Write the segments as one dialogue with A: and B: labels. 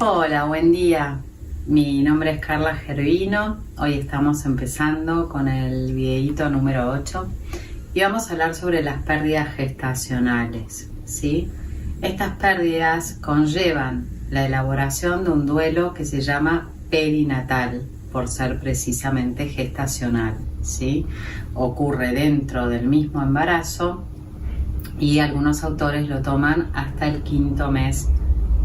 A: Hola, buen día. Mi nombre es Carla Gervino. Hoy estamos empezando con el videíto número 8 y vamos a hablar sobre las pérdidas gestacionales, ¿sí? Estas pérdidas conllevan la elaboración de un duelo que se llama perinatal, por ser precisamente gestacional, ¿sí? Ocurre dentro del mismo embarazo y algunos autores lo toman hasta el 5º mes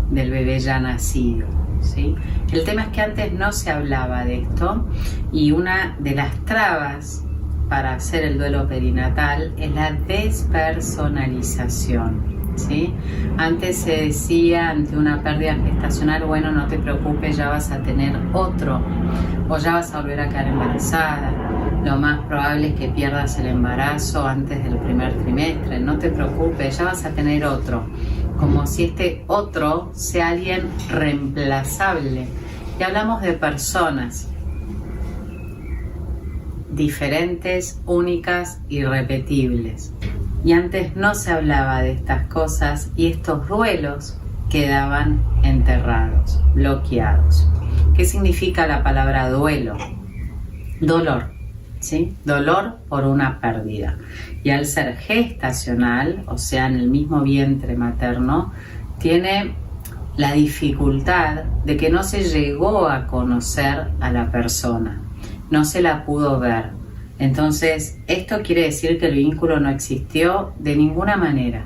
A: del bebé ya nacido, ¿sí? El tema es que antes no se hablaba de esto y una de las trabas para hacer el duelo perinatal es la despersonalización, ¿sí? Antes se decía ante una pérdida gestacional, bueno, no te preocupes, ya vas a tener otro o ya vas a volver a quedar embarazada. Lo más probable es que pierdas el embarazo antes del primer trimestre, no te preocupes, ya vas a tener otro. Como si este otro sea alguien reemplazable. Y hablamos de personas diferentes, únicas, irrepetibles. Y antes no se hablaba de estas cosas y estos duelos quedaban enterrados, bloqueados. ¿Qué significa la palabra duelo? Dolor, ¿sí? Dolor por una pérdida. Y al ser gestacional, o sea, en el mismo vientre materno, tiene la dificultad de que no se llegó a conocer a la persona, no se la pudo ver. Entonces, esto quiere decir que el vínculo no existió de ninguna manera.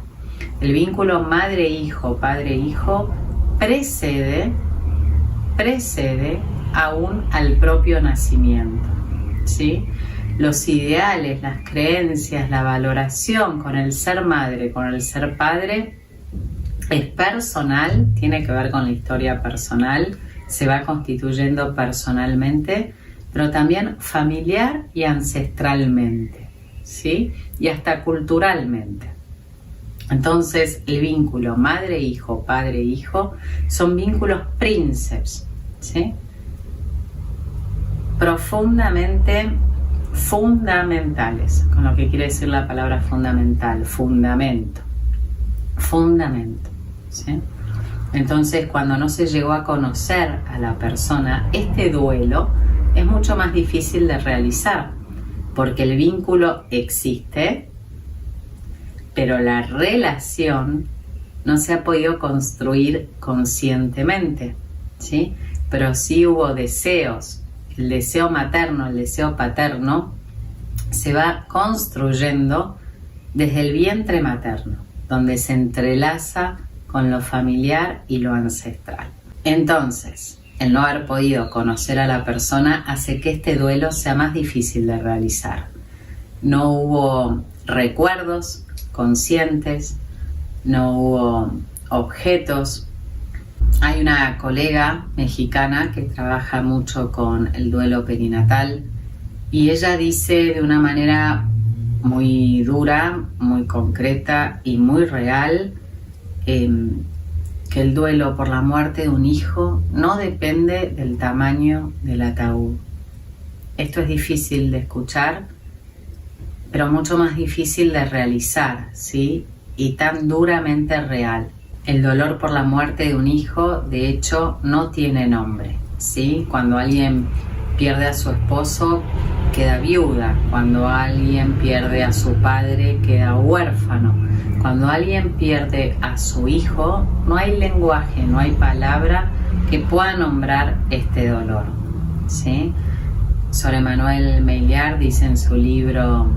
A: El vínculo madre-hijo, padre-hijo precede aún al propio nacimiento, ¿sí? Los ideales, las creencias, la valoración con el ser madre, con el ser padre, es personal, tiene que ver con la historia personal, se va constituyendo personalmente, pero también familiar y ancestralmente, ¿sí? Y hasta culturalmente. Entonces, el vínculo madre-hijo, padre-hijo, son vínculos prínceps, ¿sí? Profundamente fundamentales, con lo que quiere decir la palabra fundamental, fundamento, ¿sí? Entonces, cuando no se llegó a conocer a la persona, este duelo es mucho más difícil de realizar, porque el vínculo existe, pero la relación no se ha podido construir conscientemente, ¿sí? Pero sí hubo deseos. El deseo materno, el deseo paterno, se va construyendo desde el vientre materno, donde se entrelaza con lo familiar y lo ancestral. Entonces, el no haber podido conocer a la persona hace que este duelo sea más difícil de realizar. No hubo recuerdos conscientes, no hubo objetos. Hay una colega mexicana que trabaja mucho con el duelo perinatal y ella dice de una manera muy dura, muy concreta y muy real que el duelo por la muerte de un hijo no depende del tamaño del ataúd. Esto es difícil de escuchar, pero mucho más difícil de realizar, ¿sí? Y tan duramente real. El dolor por la muerte de un hijo, de hecho, no tiene nombre, ¿sí? Cuando alguien pierde a su esposo, queda viuda. Cuando alguien pierde a su padre, queda huérfano. Cuando alguien pierde a su hijo, no hay lenguaje, no hay palabra que pueda nombrar este dolor, ¿sí? Sor Emmanuel Maillard dice en su libro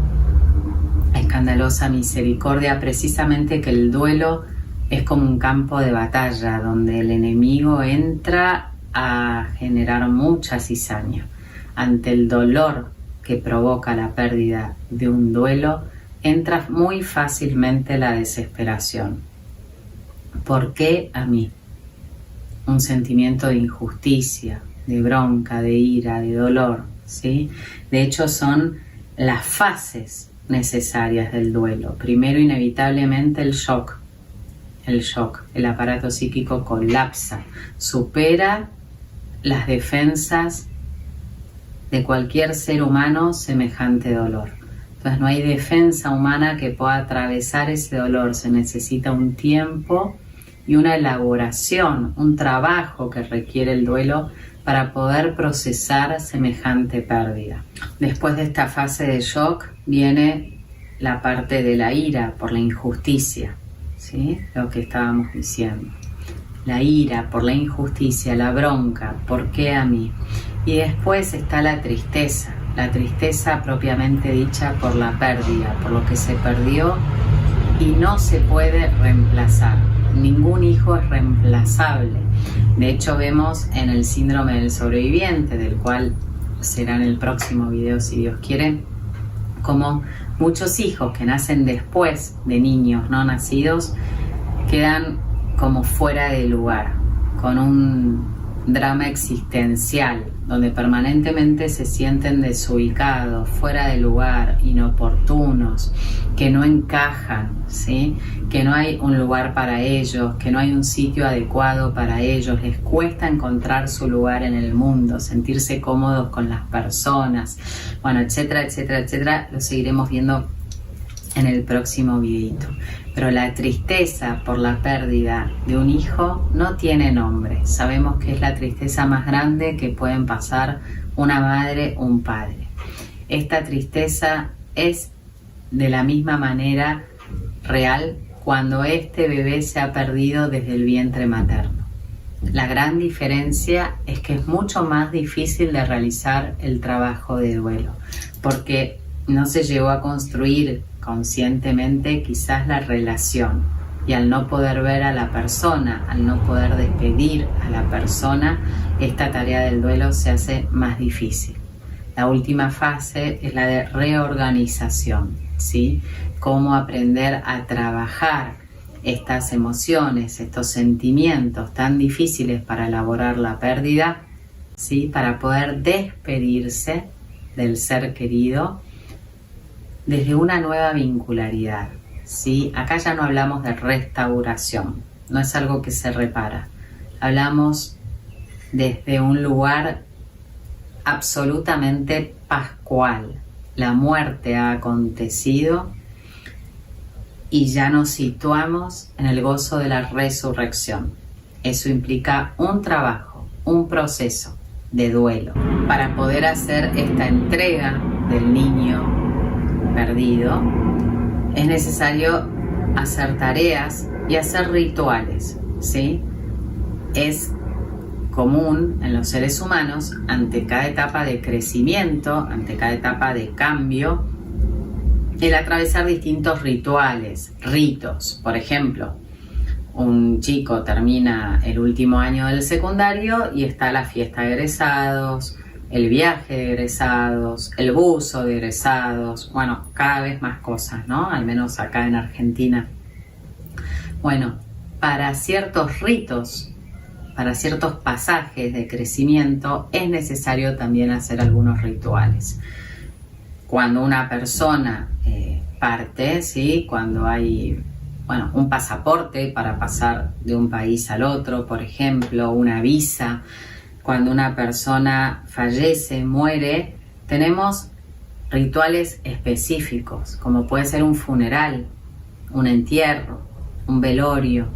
A: Escandalosa Misericordia precisamente que el duelo es como un campo de batalla donde el enemigo entra a generar mucha cizaña. Ante el dolor que provoca la pérdida de un duelo, entra muy fácilmente la desesperación. ¿Por qué a mí? Un sentimiento de injusticia, de bronca, de ira, de dolor, ¿sí? De hecho, son las fases necesarias del duelo. Primero, inevitablemente, el shock, el aparato psíquico colapsa, supera las defensas de cualquier ser humano semejante dolor. Entonces no hay defensa humana que pueda atravesar ese dolor, se necesita un tiempo y una elaboración, un trabajo que requiere el duelo para poder procesar semejante pérdida. Después de esta fase de shock viene la parte de la ira por la injusticia, ¿sí? Lo que estábamos diciendo. La ira por la injusticia, la bronca, ¿por qué a mí? Y después está la tristeza propiamente dicha por la pérdida, por lo que se perdió y no se puede reemplazar. Ningún hijo es reemplazable. De hecho, vemos en el síndrome del sobreviviente, del cual será en el próximo video si Dios quiere, como muchos hijos que nacen después de niños no nacidos quedan como fuera de lugar, con un drama existencial, donde permanentemente se sienten desubicados, fuera de lugar, inoportunos, que no encajan, ¿sí? Que no hay un lugar para ellos, que no hay un sitio adecuado para ellos, les cuesta encontrar su lugar en el mundo, sentirse cómodos con las personas, bueno, etcétera, etcétera, etcétera. Lo seguiremos viendo en el próximo videito. Pero la tristeza por la pérdida de un hijo no tiene nombre. Sabemos que es la tristeza más grande que pueden pasar una madre o un padre. Esta tristeza es de la misma manera real cuando este bebé se ha perdido desde el vientre materno. La gran diferencia es que es mucho más difícil de realizar el trabajo de duelo, porque no se llegó a construir conscientemente quizás la relación, y al no poder ver a la persona, al no poder despedir a la persona, esta tarea del duelo se hace más difícil. La última fase es la de reorganización, ¿sí? Cómo aprender a trabajar estas emociones, estos sentimientos tan difíciles para elaborar la pérdida, ¿sí? Para poder despedirse del ser querido desde una nueva vincularidad, ¿sí? Acá ya no hablamos de restauración, no es algo que se repara. Hablamos desde un lugar absolutamente pascual. La muerte ha acontecido y ya nos situamos en el gozo de la resurrección. Eso implica un trabajo, un proceso de duelo. Para poder hacer esta entrega del niño perdido, es necesario hacer tareas y hacer rituales, ¿sí? Es común en los seres humanos, ante cada etapa de crecimiento, ante cada etapa de cambio, el atravesar distintos rituales, ritos. Por ejemplo, un chico termina el último año del secundario y está la fiesta de egresados, el viaje de egresados, el buzo de egresados, bueno, cada vez más cosas, ¿no? Al menos acá en Argentina. Bueno, para ciertos ritos, para ciertos pasajes de crecimiento, es necesario también hacer algunos rituales. Cuando una persona parte, ¿sí? Cuando hay, bueno, un pasaporte para pasar de un país al otro, por ejemplo, una visa. Cuando una persona fallece, muere, tenemos rituales específicos, como puede ser un funeral, un entierro, un velorio,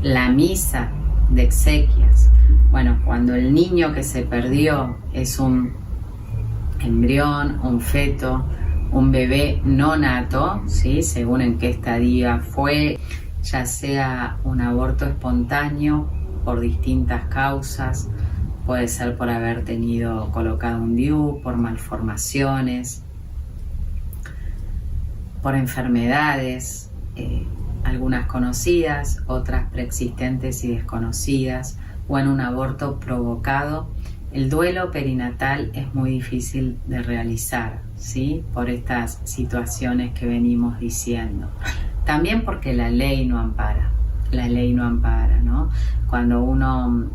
A: la misa de exequias. Bueno, cuando el niño que se perdió es un embrión, un feto, un bebé no nato, ¿sí? Según en qué estadia fue, ya sea un aborto espontáneo por distintas causas, puede ser por haber tenido colocado un DIU, por malformaciones, por enfermedades, algunas conocidas, otras preexistentes y desconocidas, o en un aborto provocado. El duelo perinatal es muy difícil de realizar, ¿sí? Por estas situaciones que venimos diciendo. También porque la ley no ampara, ¿no? Cuando uno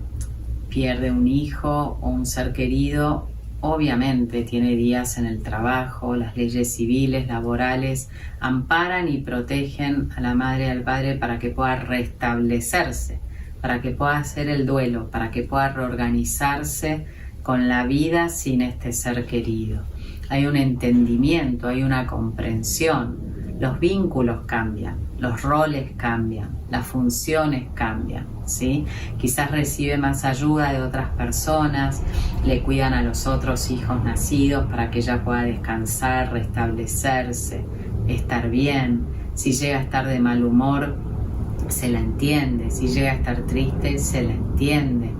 A: pierde un hijo o un ser querido, obviamente tiene días en el trabajo, las leyes civiles, laborales, amparan y protegen a la madre y al padre para que pueda restablecerse, para que pueda hacer el duelo, para que pueda reorganizarse con la vida sin este ser querido. Hay un entendimiento, hay una comprensión. los vínculos cambian, los roles cambian, las funciones cambian, ¿sí? Quizás recibe más ayuda de otras personas, le cuidan a los otros hijos nacidos para que ella pueda descansar, restablecerse, estar bien. Si llega a estar de mal humor, se la entiende. Si llega a estar triste, se la entiende.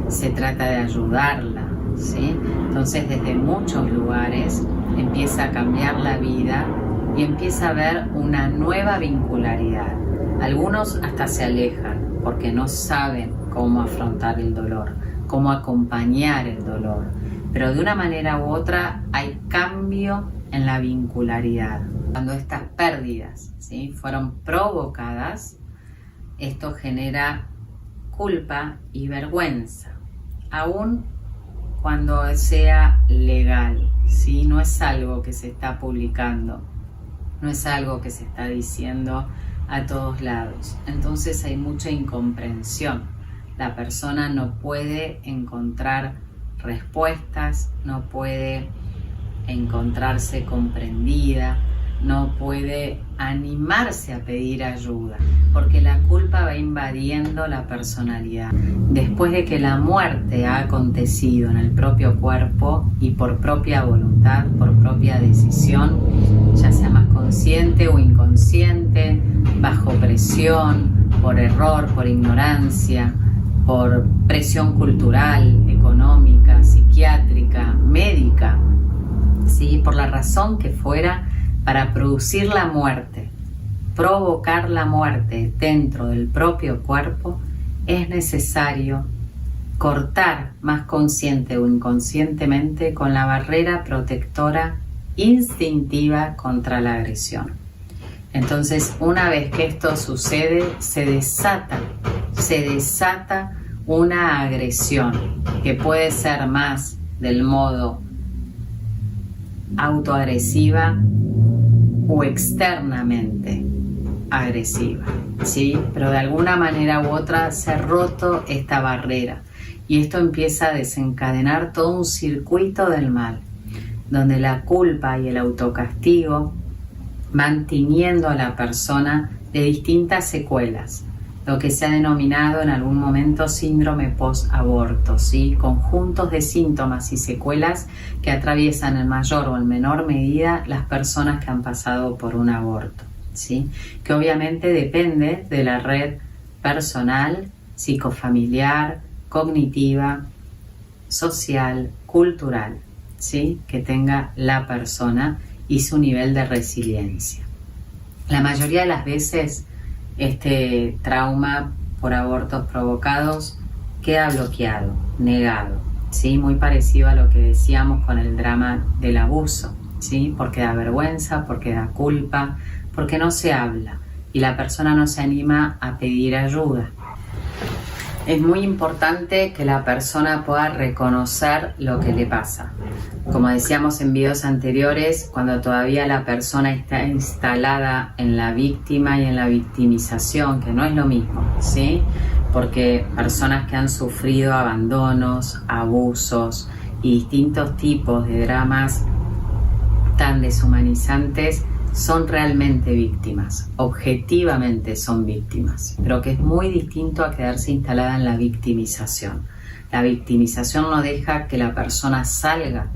A: Se trata de ayudarla, ¿sí? Entonces, desde muchos lugares empieza a cambiar la vida y empieza a haber una nueva vincularidad. Algunos hasta se alejan porque no saben cómo afrontar el dolor, cómo acompañar el dolor. Pero de una manera u otra hay cambio en la vincularidad. Cuando estas pérdidas, ¿sí?, fueron provocadas, esto genera culpa y vergüenza, aún cuando sea legal, ¿sí? No es algo que se está publicando, no es algo que se está diciendo a todos lados. Entonces hay mucha incomprensión. La persona no puede encontrar respuestas, no puede encontrarse comprendida, no puede animarse a pedir ayuda, porque la culpa va invadiendo la personalidad. Después de que la muerte ha acontecido en el propio cuerpo y por propia voluntad, por propia decisión, ya sea más consciente o inconsciente, bajo presión, por error, por ignorancia, por presión cultural, económica, psiquiátrica, médica, ¿sí?, por la razón que fuera, para producir la muerte, provocar la muerte dentro del propio cuerpo, es necesario cortar más consciente o inconscientemente con la barrera protectora instintiva contra la agresión. Entonces, una vez que esto sucede, se desata una agresión que puede ser más del modo autoagresiva o externamente agresiva, ¿sí? Pero de alguna manera u otra se ha roto esta barrera y esto empieza a desencadenar todo un circuito del mal, donde la culpa y el autocastigo van tiñendo a la persona de distintas secuelas, lo que se ha denominado en algún momento síndrome post-aborto, ¿sí? Conjuntos de síntomas y secuelas que atraviesan en mayor o en menor medida las personas que han pasado por un aborto, ¿sí? Que obviamente depende de la red personal, psicofamiliar, cognitiva, social, cultural, ¿sí?, que tenga la persona y su nivel de resiliencia. La mayoría de las veces este trauma por abortos provocados queda bloqueado, negado, ¿sí? Muy parecido a lo que decíamos con el drama del abuso, ¿sí? Porque da vergüenza, porque da culpa, porque no se habla y la persona no se anima a pedir ayuda. Es muy importante que la persona pueda reconocer lo que le pasa. Como decíamos en videos anteriores, cuando todavía la persona está instalada en la víctima y en la victimización, que no es lo mismo, ¿sí? Porque personas que han sufrido abandonos, abusos y distintos tipos de dramas tan deshumanizantes son realmente víctimas, objetivamente son víctimas, pero que es muy distinto a quedarse instalada en la victimización. La victimización no deja que la persona salga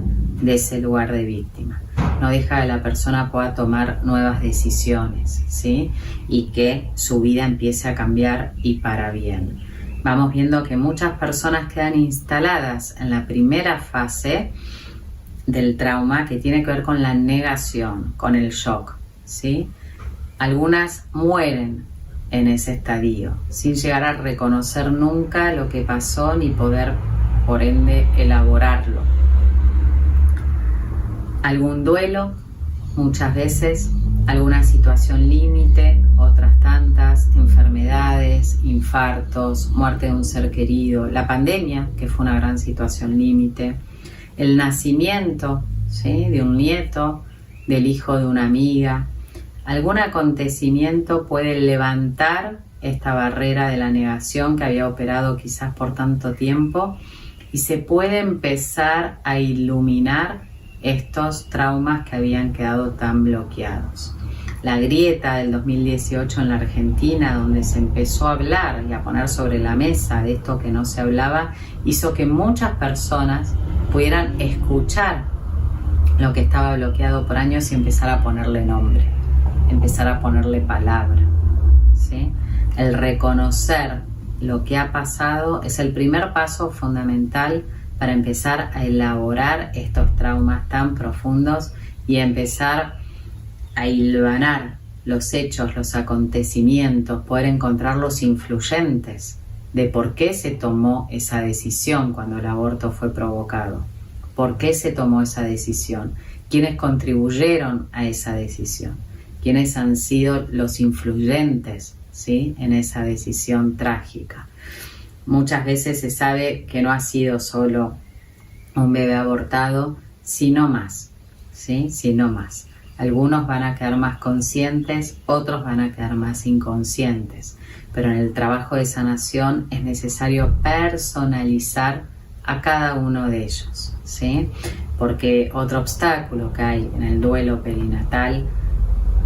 A: de ese lugar de víctima, no deja que la persona pueda tomar nuevas decisiones, ¿sí? Y que su vida empiece a cambiar y para bien. Vamos viendo que muchas personas quedan instaladas en la primera fase del trauma, que tiene que ver con la negación, con el shock, ¿sí? Algunas mueren en ese estadio, sin llegar a reconocer nunca lo que pasó ni poder, por ende, elaborarlo. Algún duelo, muchas veces, alguna situación límite, otras tantas, enfermedades, infartos, muerte de un ser querido, la pandemia, que fue una gran situación límite, el nacimiento, ¿sí?, de un nieto, del hijo de una amiga. Algún acontecimiento puede levantar esta barrera de la negación que había operado quizás por tanto tiempo y se puede empezar a iluminar estos traumas que habían quedado tan bloqueados. La grieta del 2018 en la Argentina, donde se empezó a hablar y a poner sobre la mesa de esto que no se hablaba, hizo que muchas personas pudieran escuchar lo que estaba bloqueado por años y empezar a ponerle nombre, empezar a ponerle palabra, ¿sí? El reconocer lo que ha pasado es el primer paso fundamental para empezar a elaborar estos traumas tan profundos y empezar a hilvanar los hechos, los acontecimientos, poder encontrar los influyentes de por qué se tomó esa decisión cuando el aborto fue provocado, por qué se tomó esa decisión, quiénes contribuyeron a esa decisión, quiénes han sido los influyentes, ¿sí?, en esa decisión trágica. Muchas veces se sabe que no ha sido solo un bebé abortado, sino más, ¿sí?, sino más. Algunos van a quedar más conscientes, otros van a quedar más inconscientes, pero en el trabajo de sanación es necesario personalizar a cada uno de ellos, ¿sí? Porque otro obstáculo que hay en el duelo perinatal,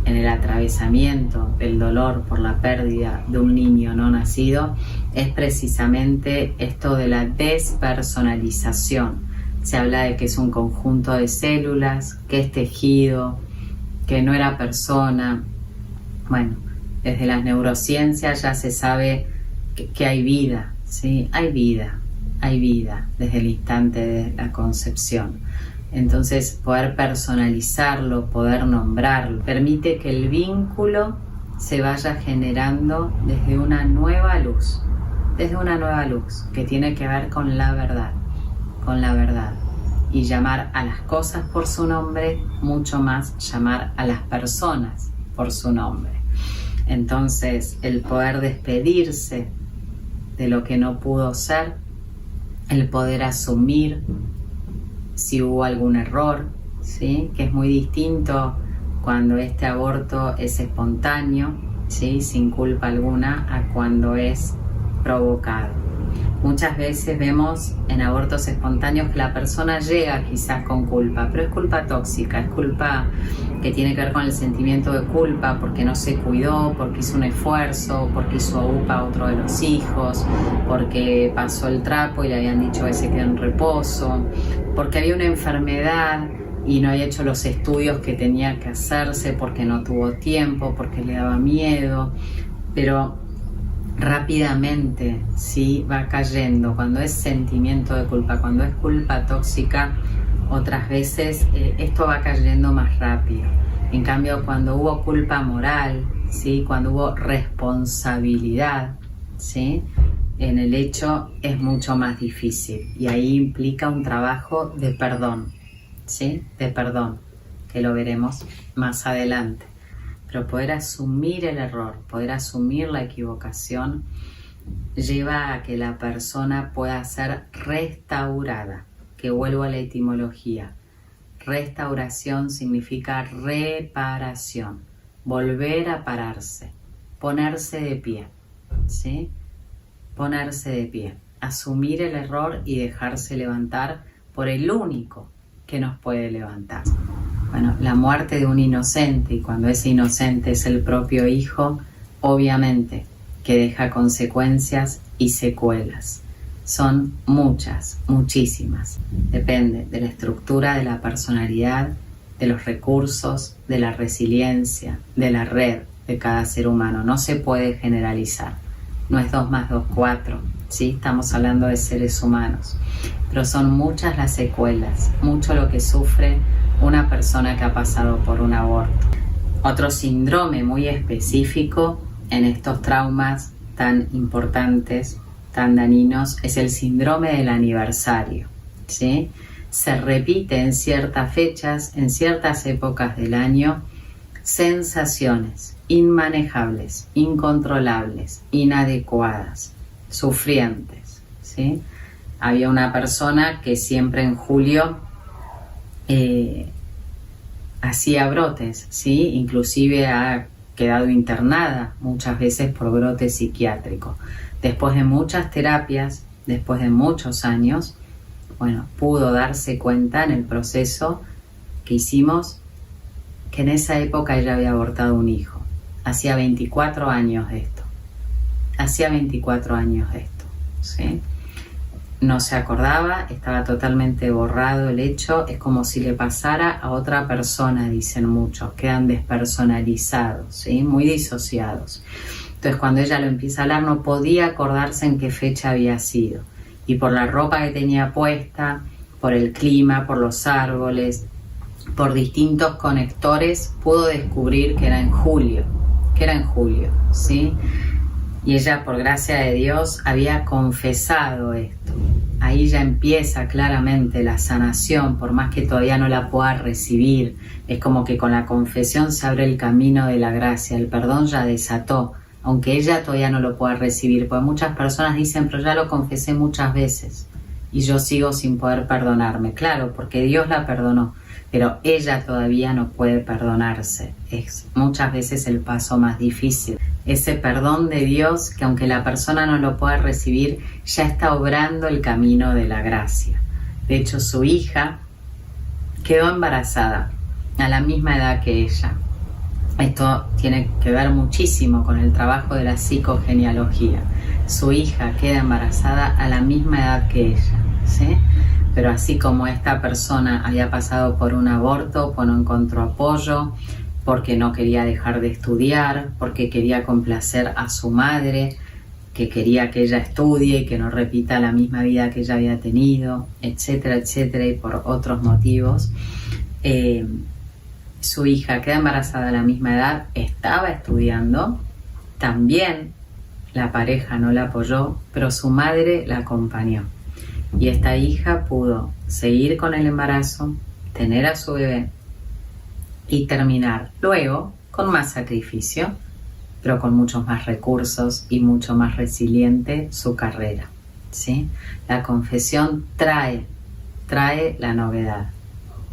A: en el atravesamiento del dolor por la pérdida de un niño no nacido, es precisamente esto de la despersonalización. Se habla de que es un conjunto de células, que es tejido, que no era persona. Bueno, desde las neurociencias ya se sabe que hay vida, ¿sí? Hay vida desde el instante de la concepción. Entonces, poder personalizarlo, poder nombrarlo, permite que el vínculo se vaya generando desde una nueva luz que tiene que ver con la verdad, y llamar a las cosas por su nombre, mucho más llamar a las personas por su nombre. Entonces, el poder despedirse de lo que no pudo ser, el poder asumir si hubo algún error, ¿sí?, que es muy distinto cuando este aborto es espontáneo, ¿sí?, sin culpa alguna, a cuando es provocado. Muchas veces vemos en abortos espontáneos que la persona llega quizás con culpa, pero es culpa tóxica, es culpa que tiene que ver con el sentimiento de culpa porque no se cuidó, porque hizo un esfuerzo, porque hizo UPA a otro de los hijos, porque pasó el trapo y le habían dicho que se quedó en reposo, porque había una enfermedad y no había hecho los estudios que tenía que hacerse, porque no tuvo tiempo, porque le daba miedo, pero rápidamente, sí, va cayendo. Cuando es sentimiento de culpa, cuando es culpa tóxica, otras veces esto va cayendo más rápido. En cambio, cuando hubo culpa moral, ¿sí?, cuando hubo responsabilidad, ¿sí?, en el hecho es mucho más difícil, y ahí implica un trabajo de perdón, ¿sí?, de perdón, que lo veremos más adelante. Pero poder asumir el error, poder asumir la equivocación, lleva a que la persona pueda ser restaurada, que vuelvo a la etimología. Restauración significa reparación, volver a pararse, ponerse de pie, ¿sí? Ponerse de pie, asumir el error y dejarse levantar por el único que nos puede levantar. Bueno, la muerte de un inocente, y cuando ese inocente es el propio hijo, obviamente que deja consecuencias y secuelas. Son muchas, muchísimas. Depende de la estructura de la personalidad, de los recursos, de la resiliencia, de la red de cada ser humano. No se puede generalizar. No es 2 más 2, 4. ¿Sí? Estamos hablando de seres humanos. Pero son muchas las secuelas, mucho lo que sufre una persona que ha pasado por un aborto. Otro síndrome muy específico en estos traumas tan importantes, tan dañinos, es el síndrome del aniversario, ¿sí? Se repite en ciertas fechas, en ciertas épocas del año, sensaciones inmanejables, incontrolables, inadecuadas, sufrientes, ¿sí? Había una persona que siempre en julio hacía brotes, ¿sí? Inclusive ha quedado internada muchas veces por brote psiquiátrico. Después de muchas terapias, después de muchos años, bueno, pudo darse cuenta en el proceso que hicimos que en esa época ella había abortado un hijo. Hacía 24 años de esto. Hacía 24 años de esto, ¿sí? No se acordaba, estaba totalmente borrado el hecho, es como si le pasara a otra persona, dicen muchos, quedan despersonalizados, ¿sí? Muy disociados. Entonces cuando ella lo empieza a hablar no podía acordarse en qué fecha había sido. Y por la ropa que tenía puesta, por el clima, por los árboles, por distintos conectores, pudo descubrir que era en julio, ¿sí? Y ella, por gracia de Dios, había confesado esto. Ahí ya empieza claramente la sanación, por más que todavía no la pueda recibir. Es como que con la confesión se abre el camino de la gracia, el perdón ya desató, aunque ella todavía no lo pueda recibir. Porque muchas personas dicen, pero ya lo confesé muchas veces y yo sigo sin poder perdonarme. Claro, porque Dios la perdonó, pero ella todavía no puede perdonarse. Es muchas veces el paso más difícil. Ese perdón de Dios que aunque la persona no lo pueda recibir, ya está obrando el camino de la gracia. De hecho, su hija quedó embarazada a la misma edad que ella. Esto tiene que ver muchísimo con el trabajo de la psicogenealogía. Su hija queda embarazada a la misma edad que ella, ¿sí? Pero así como esta persona había pasado por un aborto, pues no encontró apoyo, porque no quería dejar de estudiar, porque quería complacer a su madre, que quería que ella estudie y que no repita la misma vida que ella había tenido, etcétera, etcétera, y por otros motivos. Su hija queda embarazada a la misma edad, estaba estudiando, también la pareja no la apoyó, pero su madre la acompañó. Y esta hija pudo seguir con el embarazo, tener a su bebé y terminar luego con más sacrificio, pero con muchos más recursos y mucho más resiliente su carrera, ¿sí? La confesión trae la novedad,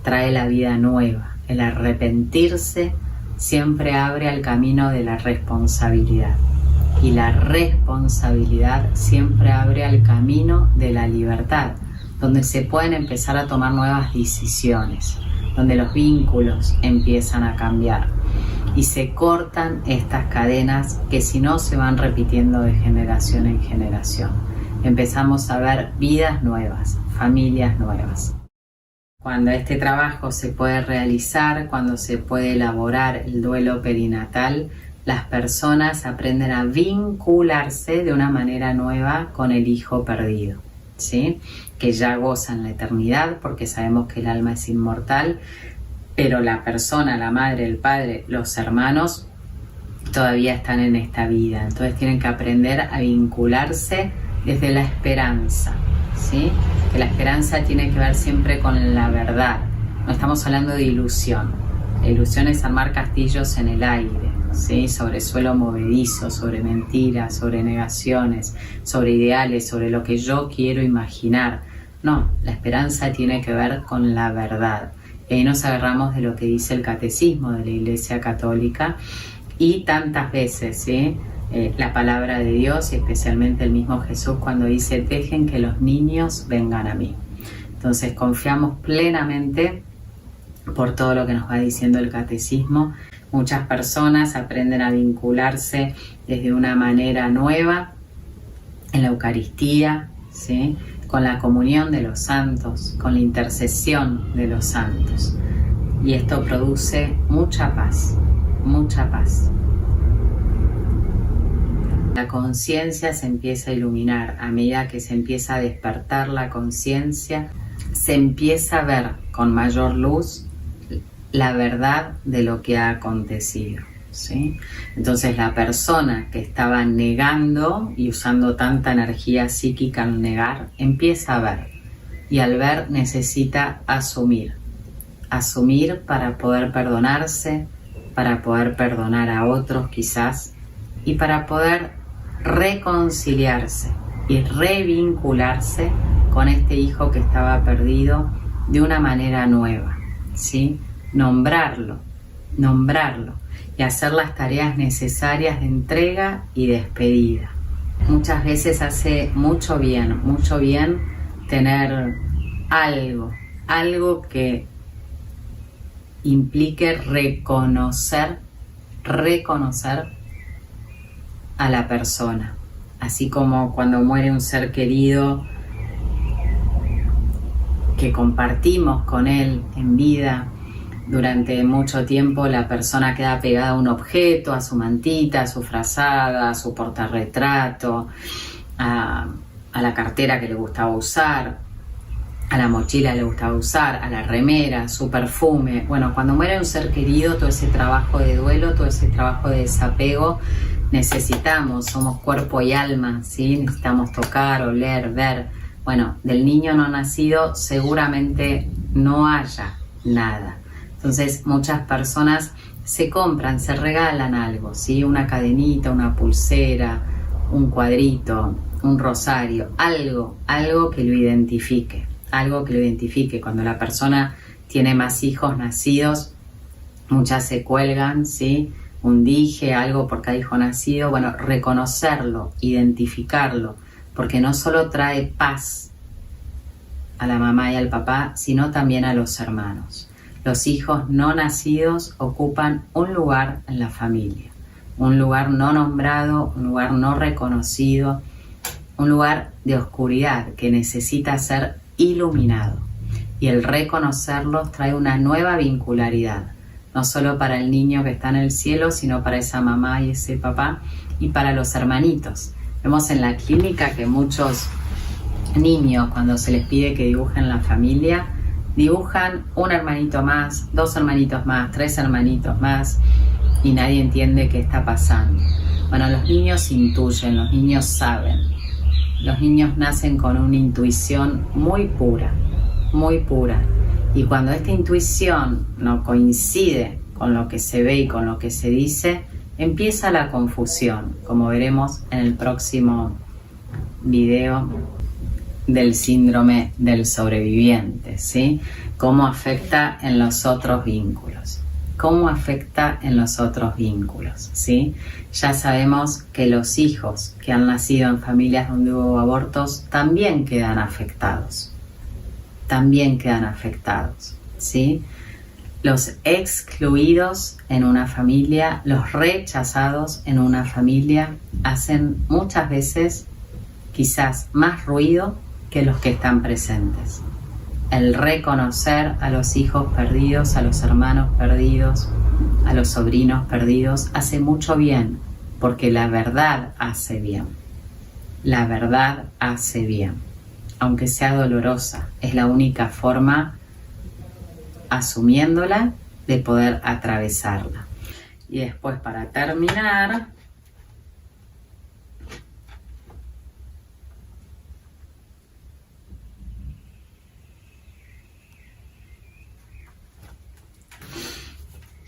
A: trae la vida nueva. El arrepentirse siempre abre al camino de la responsabilidad. Y la responsabilidad siempre abre al camino de la libertad, donde se pueden empezar a tomar nuevas decisiones, donde los vínculos empiezan a cambiar y se cortan estas cadenas que si no se van repitiendo de generación en generación. Empezamos a ver vidas nuevas, familias nuevas. Cuando este trabajo se puede realizar, cuando se puede elaborar el duelo perinatal, las personas aprenden a vincularse de una manera nueva con el hijo perdido, ¿sí? Que ya gozan la eternidad porque sabemos que el alma es inmortal, pero la persona, la madre, el padre, los hermanos todavía están en esta vida. Entonces tienen que aprender a vincularse desde la esperanza, ¿sí? Que la esperanza tiene que ver siempre con la verdad. No estamos hablando de ilusión. La ilusión es armar castillos en el aire, ¿sí? Sobre suelo movedizo, sobre mentiras, sobre negaciones, sobre ideales, sobre lo que yo quiero imaginar. No, la esperanza tiene que ver con la verdad. Y ahí nos agarramos de lo que dice el catecismo de la Iglesia Católica y tantas veces, ¿sí? La palabra de Dios y especialmente el mismo Jesús cuando dice dejen que los niños vengan a mí. Entonces confiamos plenamente por todo lo que nos va diciendo el catecismo. Muchas personas aprenden a vincularse desde una manera nueva en la Eucaristía, ¿sí? Con la comunión de los santos, con la intercesión de los santos. Y esto produce mucha paz, mucha paz. La conciencia se empieza a iluminar. A medida que se empieza a despertar la conciencia, se empieza a ver con mayor luz la verdad de lo que ha acontecido, ¿sí? Entonces la persona que estaba negando y usando tanta energía psíquica al negar, empieza a ver. Y al ver necesita asumir. Asumir para poder perdonarse, para poder perdonar a otros quizás, y para poder reconciliarse y revincularse con este hijo que estaba perdido de una manera nueva, ¿sí? Nombrarlo y hacer las tareas necesarias de entrega y despedida. Muchas veces hace mucho bien tener algo que implique reconocer a la persona. Así como cuando muere un ser querido que compartimos con él en vida, durante mucho tiempo la persona queda pegada a un objeto, a su mantita, a su frazada, a su portarretrato, a la cartera que le gustaba usar, a la mochila que le gustaba usar, a la remera, a su perfume. Bueno, cuando muere un ser querido, todo ese trabajo de duelo, todo ese trabajo de desapego, necesitamos, somos cuerpo y alma, ¿sí? Necesitamos tocar, oler, ver. Bueno, del niño no nacido seguramente no haya nada. Entonces muchas personas se compran, se regalan algo, ¿sí? Una cadenita, una pulsera, un cuadrito, un rosario, algo que lo identifique, Cuando la persona tiene más hijos nacidos, muchas se cuelgan, ¿sí? Un dije, algo por cada hijo nacido. Bueno, reconocerlo, identificarlo, porque no solo trae paz a la mamá y al papá, sino también a los hermanos. Los hijos no nacidos ocupan un lugar en la familia, un lugar no nombrado, un lugar no reconocido, un lugar de oscuridad que necesita ser iluminado. Y el reconocerlos trae una nueva vincularidad, no solo para el niño que está en el cielo, sino para esa mamá y ese papá y para los hermanitos. Vemos en la clínica que muchos niños, cuando se les pide que dibujen la familia, dibujan un hermanito más, 2 hermanitos más, 3 hermanitos más, y nadie entiende qué está pasando. Bueno, los niños intuyen, los niños saben. Los niños nacen con una intuición muy pura, y cuando esta intuición no coincide con lo que se ve y con lo que se dice, empieza la confusión, como veremos en el próximo video del síndrome del sobreviviente, ¿sí? Cómo afecta en los otros vínculos. ¿Sí? Ya sabemos que los hijos que han nacido en familias donde hubo abortos también quedan afectados, ¿sí? Los excluidos en una familia, los rechazados en una familia, hacen muchas veces quizás más ruido que los que están presentes. El reconocer a los hijos perdidos, a los hermanos perdidos, a los sobrinos perdidos, hace mucho bien, porque la verdad hace bien. Aunque sea dolorosa, es la única forma, asumiéndola, de poder atravesarla. Y después, para terminar,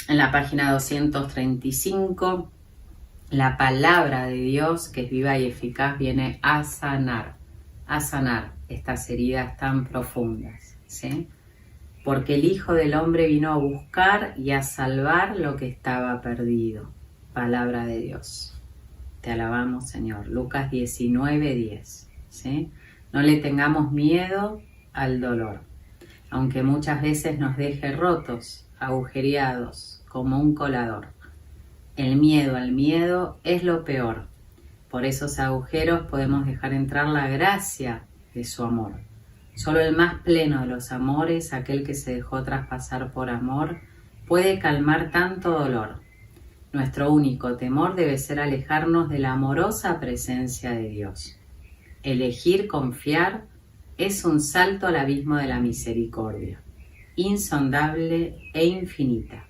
A: en la página 235, la palabra de Dios, que es viva y eficaz, viene a sanar estas heridas tan profundas, ¿sí? Porque el Hijo del Hombre vino a buscar y a salvar lo que estaba perdido. Palabra de Dios. Te alabamos, Señor. Lucas 19:10, ¿sí? No le tengamos miedo al dolor, aunque muchas veces nos deje rotos, agujereados, como un colador. El miedo al miedo es lo peor. Por esos agujeros podemos dejar entrar la gracia de su amor. Solo el más pleno de los amores, aquel que se dejó traspasar por amor, puede calmar tanto dolor. Nuestro único temor debe ser alejarnos de la amorosa presencia de Dios. Elegir confiar es un salto al abismo de la misericordia, insondable e infinita,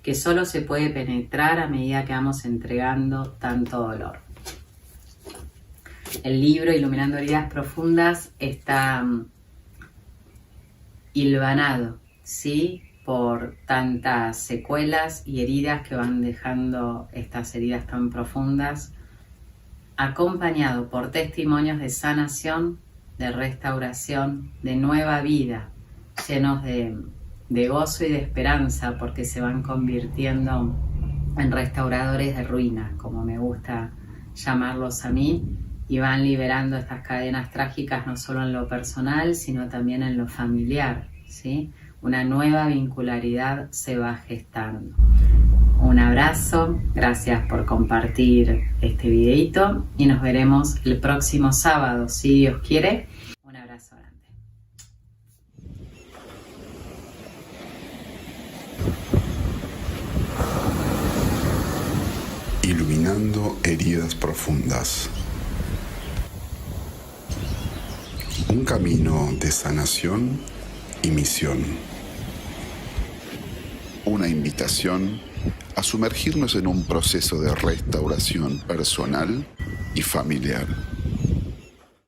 A: que solo se puede penetrar a medida que vamos entregando tanto dolor. El libro Iluminando Heridas Profundas está hilvanado, ¿sí?, por tantas secuelas y heridas que van dejando estas heridas tan profundas, acompañado por testimonios de sanación, de restauración, de nueva vida, llenos de gozo y de esperanza, porque se van convirtiendo en restauradores de ruinas, como me gusta llamarlos a mí, y van liberando estas cadenas trágicas no solo en lo personal, sino también en lo familiar, ¿sí? una nueva vincularidad se va gestando. Un abrazo, gracias por compartir este videito y nos veremos el próximo sábado, si Dios quiere. Un abrazo grande.
B: Iluminando heridas profundas. Un camino de sanación y misión. Una invitación a sumergirnos en un proceso de restauración personal y familiar.